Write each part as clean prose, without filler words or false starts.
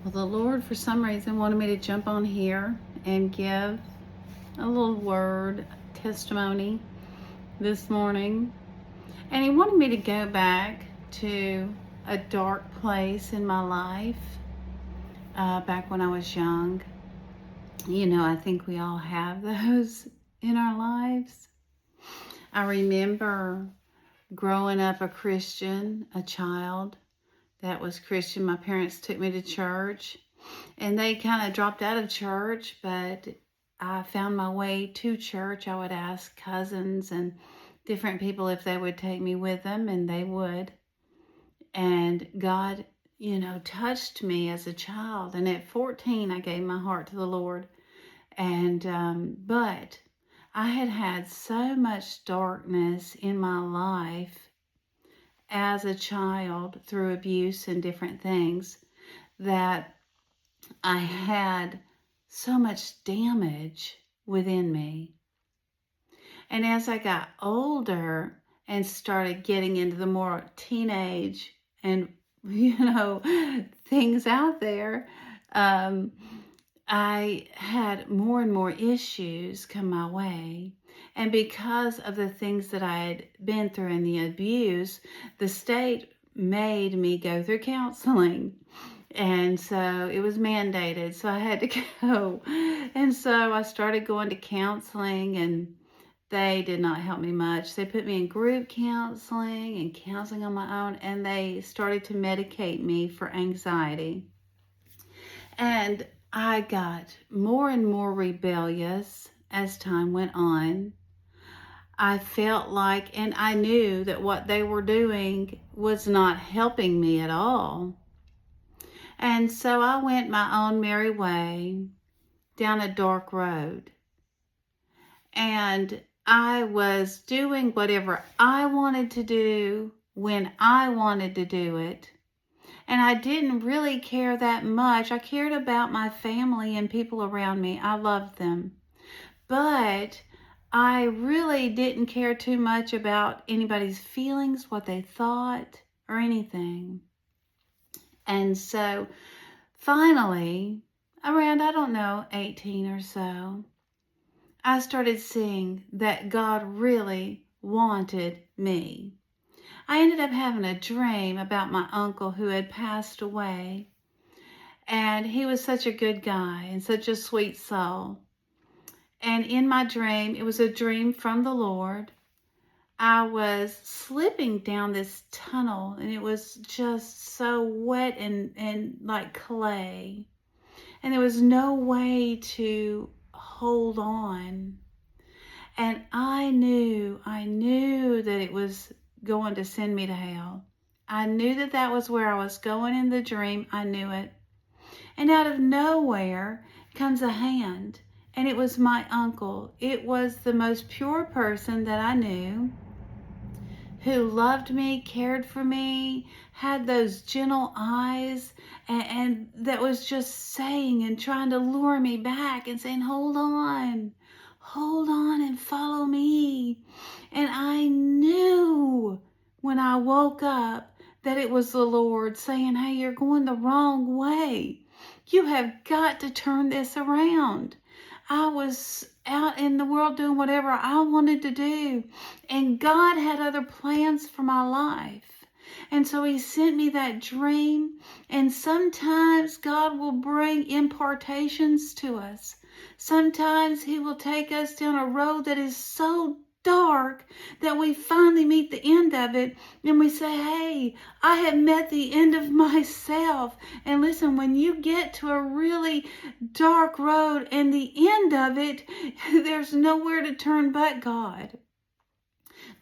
Well, the Lord, for some reason, wanted me to jump on here and give a little word testimony this morning. And He wanted me to go back to a dark place in my life back when I was young. You know, I think we all have those in our lives. I remember growing up a Christian, a child that was Christian. My parents took me to church. And they kind of dropped out of church, but I found my way to church. I would ask cousins and different people if they would take me with them, and they would. And God, touched me as a child. And at 14, I gave my heart to the Lord. And but I had had so much darkness in my life as a child through abuse and different things that I had so much damage within me. And as I got older and started getting into the more teenage and, things out there, I had more and more issues come my way. And because of the things that I had been through and the abuse, the state made me go through counseling. And so it was mandated, so I had to go. And so I started going to counseling, and they did not help me much. They put me in group counseling and counseling on my own, and they started to medicate me for anxiety. And I got more and more rebellious as time went on. I felt like, and I knew that what they were doing was not helping me at all. And so I went my own merry way down a dark road. And I was doing whatever I wanted to do when I wanted to do it. And I didn't really care that much. I cared about my family and people around me. I loved them. But I really didn't care too much about anybody's feelings, what they thought, or anything. And so finally, around, 18 or so, I started seeing that God really wanted me. I ended up having a dream about my uncle who had passed away. And he was such a good guy and such a sweet soul. And in my dream, it was a dream from the Lord. I was slipping down this tunnel, and it was just so wet and like clay. And there was no way to hold on. And I knew that it was going to send me to hell. I knew that that was where I was going in the dream. I knew it. And out of nowhere comes a hand. And it was my uncle. It was the most pure person that I knew, who loved me, cared for me, had those gentle eyes, and that was just saying and trying to lure me back and saying, hold on and follow me. And I knew when I woke up that it was the Lord saying, hey, you're going the wrong way. You have got to turn this around. I was out in the world doing whatever I wanted to do, and God had other plans for my life. And so He sent me that dream, and sometimes God will bring impartations to us. Sometimes He will take us down a road that is so dark that we finally meet the end of it, and we say, hey, I have met the end of myself. And listen, when you get to a really dark road and the end of it, there's nowhere to turn but God.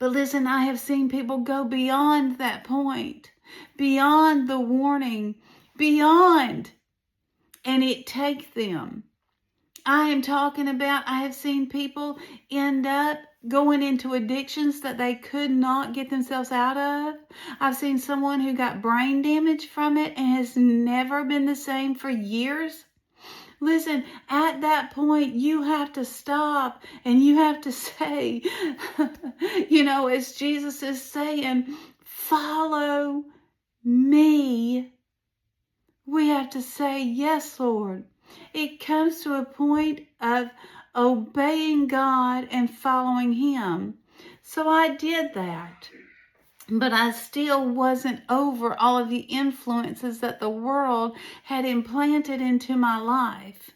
But listen, I have seen people go beyond that point, beyond the warning, beyond, and it takes them. I am talking about, I have seen people end up going into addictions that they could not get themselves out of. I've seen someone who got brain damage from it and has never been the same for years. Listen, at that point, you have to stop and you have to say, as Jesus is saying, follow me. We have to say, yes, Lord. It comes to a point of obeying God and following Him. So I did that. But I still wasn't over all of the influences that the world had implanted into my life.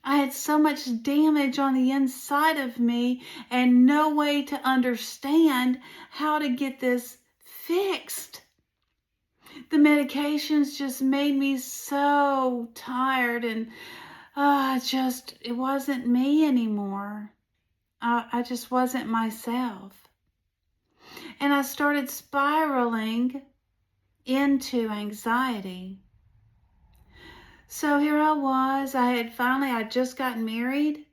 I had so much damage on the inside of me and no way to understand how to get this fixed. The medications just made me so tired, and it wasn't me anymore. I just wasn't myself. And I started spiraling into anxiety. So here I was. I just gotten married.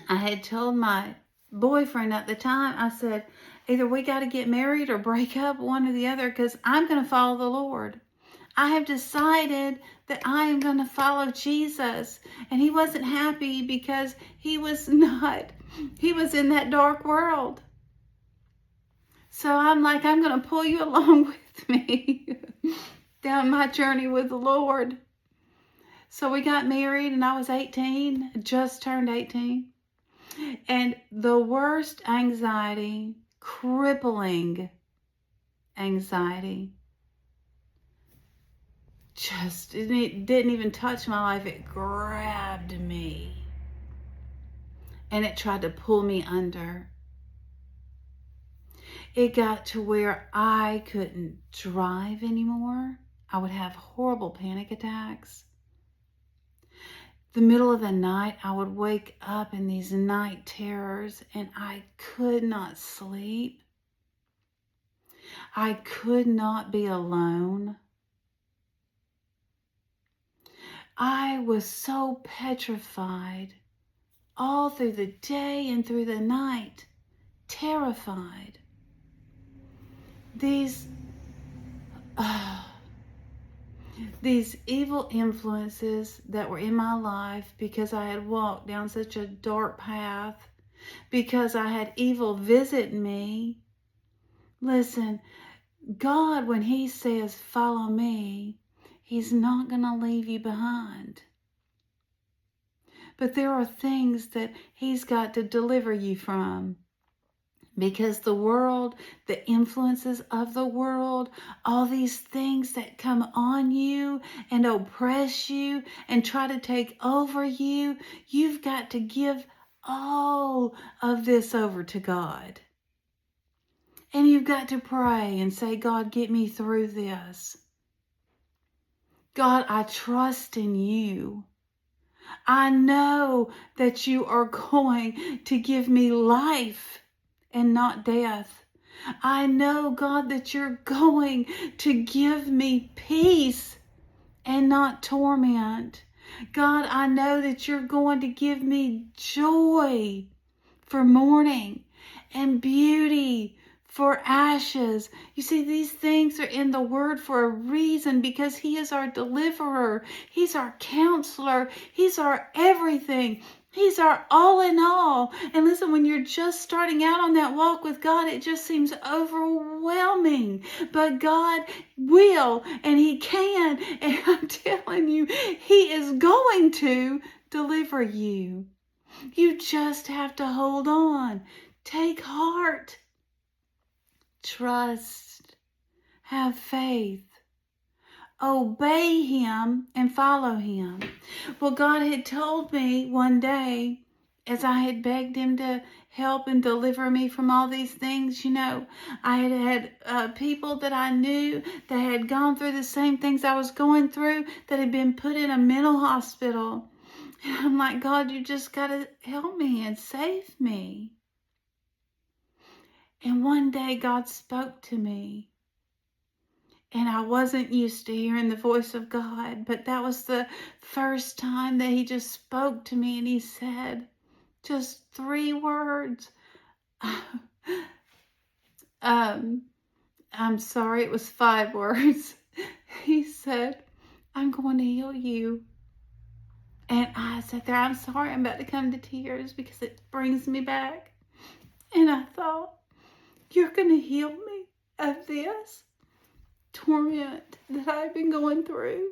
I had told my boyfriend at the time, I said, either we got to get married or break up, one or the other, because I'm going to follow the Lord. I have decided that I am going to follow Jesus. And he wasn't happy because he was in that dark world. So I'm like, I'm going to pull you along with me down my journey with the Lord. So we got married and I was 18, just turned 18. And the worst anxiety, crippling anxiety, it didn't even touch my life. It grabbed me and it tried to pull me under. It got to where I couldn't drive anymore. I would have horrible panic attacks. The middle of the night, I would wake up in these night terrors and I could not sleep. I could not be alone. I was so petrified all through the day and through the night, terrified. These evil influences that were in my life, because I had walked down such a dark path, because I had evil visit me. Listen, God, when He says, follow me, He's not going to leave you behind. But there are things that He's got to deliver you from. Because the world, the influences of the world, all these things that come on you and oppress you and try to take over you, you've got to give all of this over to God. And you've got to pray and say, God, get me through this. God, I trust in you. I know that you are going to give me life and not death. I know, God, that you're going to give me peace and not torment. God, I know that you're going to give me joy for mourning and beauty for ashes. You see, these things are in the Word for a reason, because He is our deliverer. He's our counselor. He's our everything. He's our all in all. And listen, when you're just starting out on that walk with God, it just seems overwhelming. But God will, and He can. And I'm telling you, He is going to deliver you. You just have to hold on. Take heart. Trust. Have faith. Obey Him and follow Him. Well, God had told me one day, as I had begged Him to help and deliver me from all these things, I had people that I knew that had gone through the same things I was going through, that had been put in a mental hospital. And I'm like, God, you just got to help me and save me. And one day God spoke to me. And I wasn't used to hearing the voice of God, but that was the first time that He just spoke to me, and He said just 3 words. I'm sorry, it was 5 words. He said, I'm going to heal you. And I sat there, I'm sorry, I'm about to come to tears because it brings me back. And I thought, you're going to heal me of this torment that I've been going through.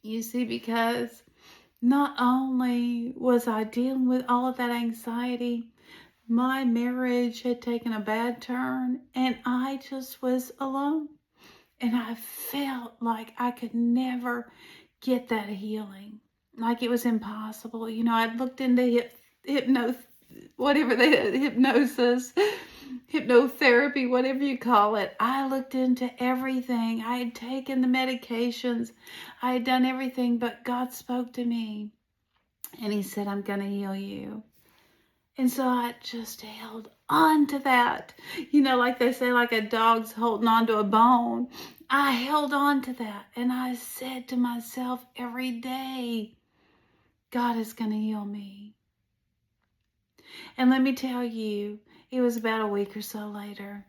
You see, because not only was I dealing with all of that anxiety, my marriage had taken a bad turn and I just was alone. And I felt like I could never get that healing. Like it was impossible. I'd looked into whatever hypnosis, hypnotherapy, whatever you call it. I looked into everything. I had taken the medications. I had done everything, but God spoke to me and He said, I'm going to heal you. And so I just held on to that. Like they say, like a dog's holding on to a bone. I held on to that. And I said to myself every day, God is going to heal me. And let me tell you, it was about a week or so later.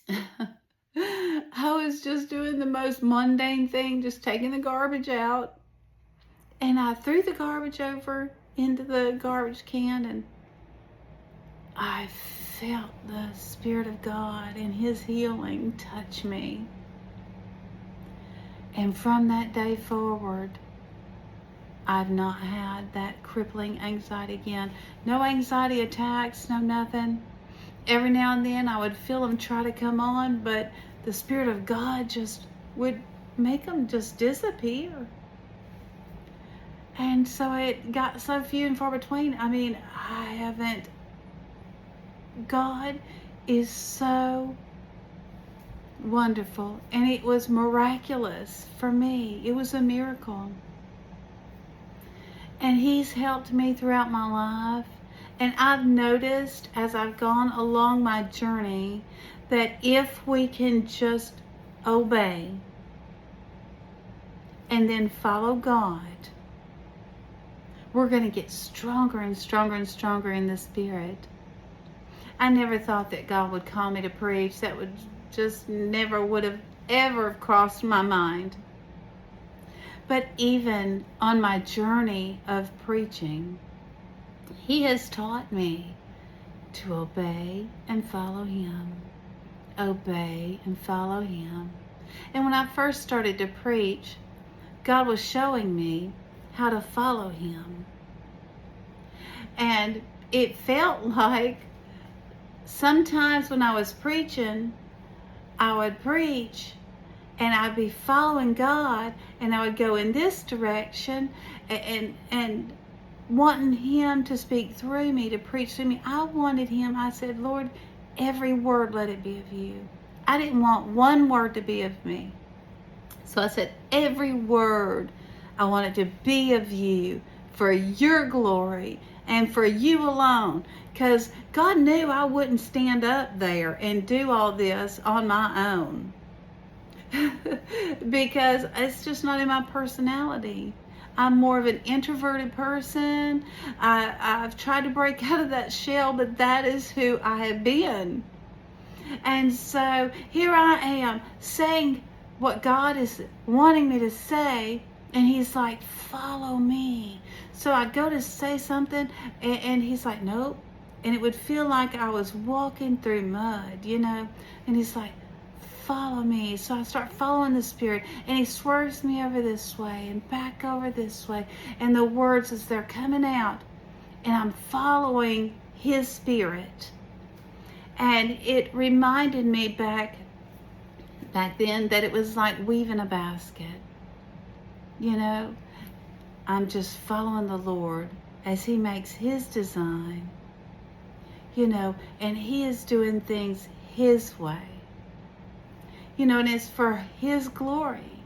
I was just doing the most mundane thing, just taking the garbage out. And I threw the garbage over into the garbage can, and I felt the Spirit of God and His healing touch me. And from that day forward, I've not had that crippling anxiety again. No anxiety attacks, no nothing. Every now and then I would feel them try to come on, but the Spirit of God just would make them just disappear. And so it got so few and far between. God is so wonderful, and it was miraculous for me. It was a miracle. And He's helped me throughout my life. And I've noticed as I've gone along my journey that if we can just obey and then follow God, we're going to get stronger and stronger and stronger in the Spirit. I never thought that God would call me to preach. That would just never would have ever crossed my mind. But even on my journey of preaching, He has taught me to obey and follow Him. Obey and follow Him. And when I first started to preach, God was showing me how to follow Him. And it felt like sometimes when I was preaching, I would preach and I'd be following God, and I would go in this direction and wanting Him to speak through me, to preach to me. I wanted Him. I said, Lord, every word let it be of You. I didn't want one word to be of me. So I said, every word I want it to be of You, for Your glory and for You alone. Because God knew I wouldn't stand up there and do all this on my own. Because it's just not in my personality. I'm more of an introverted person. I've tried to break out of that shell, but that is who I have been. And so here I am saying what God is wanting me to say, and He's like, follow me. So I go to say something, and He's like, nope. And it would feel like I was walking through mud, and He's like, follow me. So I start following the Spirit, and He swerves me over this way and back over this way, and the words as they're coming out, and I'm following His Spirit. And it reminded me back then that it was like weaving a basket. I'm just following the Lord as He makes His design, and He is doing things His way. And it's for His glory.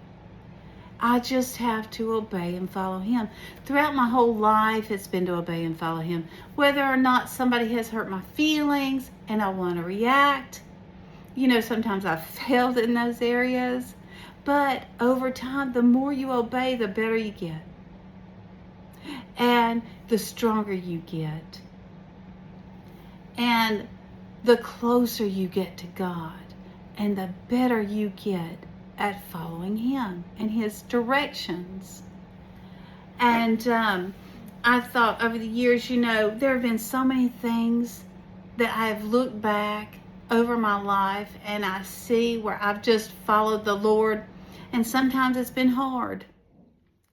I just have to obey and follow Him. Throughout my whole life, it's been to obey and follow Him. Whether or not somebody has hurt my feelings and I want to react. Sometimes I've failed in those areas. But over time, the more you obey, the better you get. And the stronger you get. And the closer you get to God. And the better you get at following Him and His directions. And I thought over the years, there have been so many things that I have looked back over my life and I see where I've just followed the Lord. And sometimes it's been hard.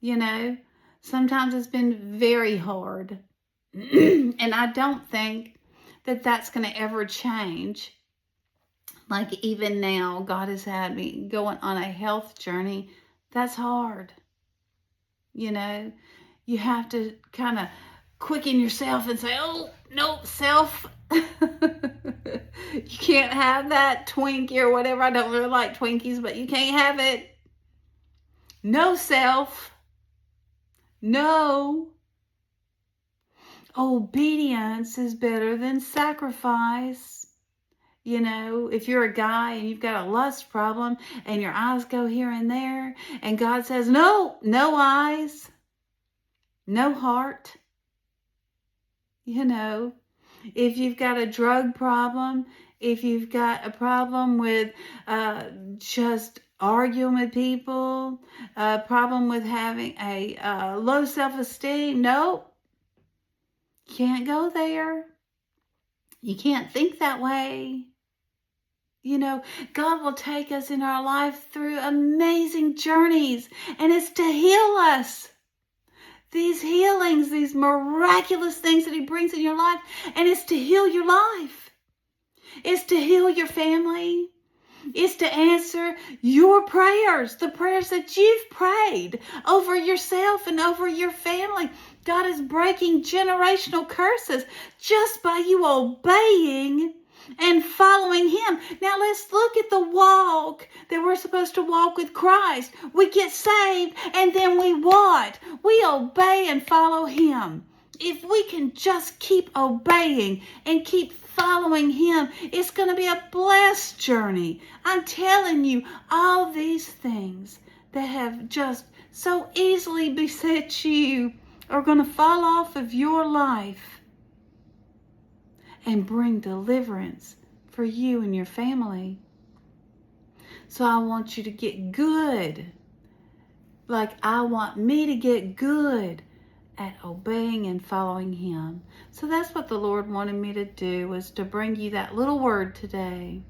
You know, sometimes it's been very hard. And I don't think that that's going to ever change. Like even now, God has had me going on a health journey. That's hard. You know, you have to kind of quicken yourself and say, oh, no, self. You can't have that Twinkie or whatever. I don't really like Twinkies, but you can't have it. No, self. No. Obedience is better than sacrifice. You know, if you're a guy and you've got a lust problem and your eyes go here and there, and God says, no, no eyes, no heart. You know, if you've got a drug problem, if you've got a problem with just arguing with people, a problem with having a low self-esteem, no, can't go there. You can't think that way. You know, God will take us in our life through amazing journeys, and it's to heal us. These healings, these miraculous things that He brings in your life, and it's to heal your life. It's to heal your family. It's to answer your prayers, the prayers that you've prayed over yourself and over your family. God is breaking generational curses just by you obeying and following Him. Now let's look at the walk that we're supposed to walk with Christ. We get saved and then we what? We obey and follow Him. If we can just keep obeying and keep following Him, it's going to be a blessed journey. I'm telling you, all these things that have just so easily beset you are going to fall off of your life and bring deliverance for you and your family. So I want you to get good, like I want me to get good at obeying and following Him. So that's what the Lord wanted me to do, was to bring you that little word today.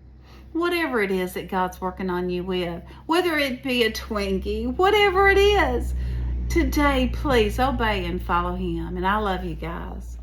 Whatever it is that God's working on you with, whether it be a Twinkie, whatever it is, today please obey and follow Him. And I love you guys.